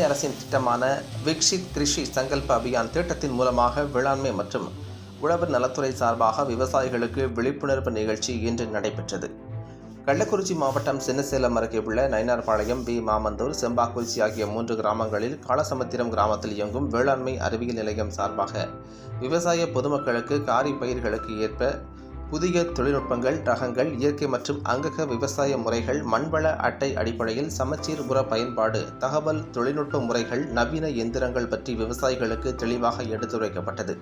அரசின் திட்டமான விக்ஷித் கிருஷி சங்கல்ப அபியான் திட்டத்தின் மூலமாக வேளாண்மை மற்றும் உழவர் நலத்துறை சார்பாக விவசாயிகளுக்கு விழிப்புணர்வு நிகழ்ச்சி இன்று நடைபெற்றது. கள்ளக்குறிச்சி மாவட்டம் சின்னசேலம் அருகே உள்ள நயினார்பாளையம், பி. மாமந்தூர், செம்பாக்குறிச்சி ஆகிய 3 கிராமங்களில் காளசமுத்திரம் கிராமத்தில் இயங்கும் வேளாண்மை அறிவியல் நிலையம் சார்பாக விவசாய பொதுமக்களுக்கு காரி பயிர்களுக்கு ஏற்ப புதிய தொழில்நுட்பங்கள், ரகங்கள், இயற்கை மற்றும் அங்கக விவசாய முறைகள், மண்வள அட்டை அடிப்படையில் சமச்சீர் உர பயன்பாடு, தகவல் தொழில்நுட்ப முறைகள், நவீன எந்திரங்கள் பற்றி விவசாயிகளுக்கு தெளிவாக எடுத்துரைக்கப்பட்டது.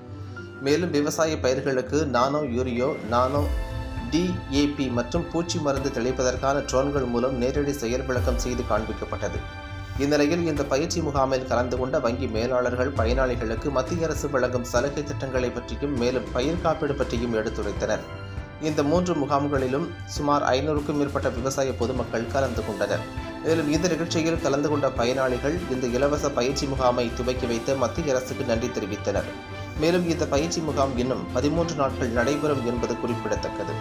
மேலும் விவசாய பயிர்களுக்கு நானோ யூரியோ, நானோ DAP மற்றும் பூச்சி மருந்து தெளிப்பதற்கான ட்ரோன்கள் மூலம் நேரடி செயல் விளக்கம் செய்து காண்பிக்கப்பட்டது. இந்நிலையில் இந்த பயிற்சி முகாமில் கலந்து கொண்ட வங்கி மேலாளர்கள் பயனாளிகளுக்கு மத்திய அரசு வழங்கும் சலுகை திட்டங்களை பற்றியும் மேலும் பயிர் காப்பீடு பற்றியும் எடுத்துரைத்தனர். இந்த 3 முகாம்களிலும் சுமார் 500க்கும் மேற்பட்ட விவசாய பொதுமக்கள் கலந்து கொண்டனர். மேலும் இந்த நிகழ்ச்சியில் கலந்து கொண்ட பயனாளிகள் இந்த இலவச பயிற்சி முகாமை துவக்கி வைத்த மத்திய அரசுக்கு நன்றி தெரிவித்தனர். மேலும் இந்த பயிற்சி முகாம் இன்னும் 13 நாட்கள் நடைபெறும் என்பது குறிப்பிடத்தக்கது.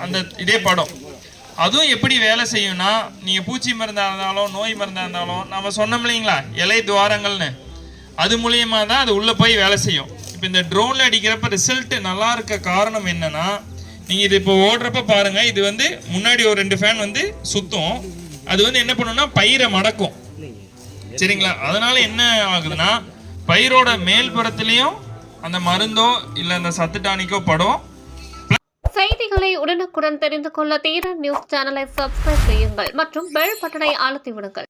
அந்த இதே படம் அதுவும் எப்படி வேலை செய்யும்னா, நீங்க பூச்சி மருந்தா இருந்தாலும் நோய் மருந்தா இருந்தாலும் நம்ம சொன்னோம் இல்லைங்களா, இலை துவாரங்கள்னு, அது மூலியமா தான் அது உள்ள போய் வேலை செய்யும். இப்போ இந்த ட்ரோன்ல அடிக்கிறப்ப ரிசல்ட் நல்லா இருக்க காரணம் என்னன்னா, நீங்க இது இப்போ ஓடுறப்ப பாருங்க, இது முன்னாடி ஒரு 2 ஃபேன் சுத்தும். அது என்ன பண்ணும்னா பயிரை மடக்கும், சரிங்களா? அதனால என்ன ஆகுதுன்னா, பயிரோட மேல்புறத்திலையும் அந்த மருந்தோ இல்ல அந்த சத்து டானிக்கோ படும். செய்திகளை உடனுக்குடன் தெரிந்து கொள்ள தீரன் நியூஸ் சேனலை சப்ஸ்கிரைப் செய்யுங்கள் மற்றும் பெல் பட்டனை அழுத்தி விடுங்கள்.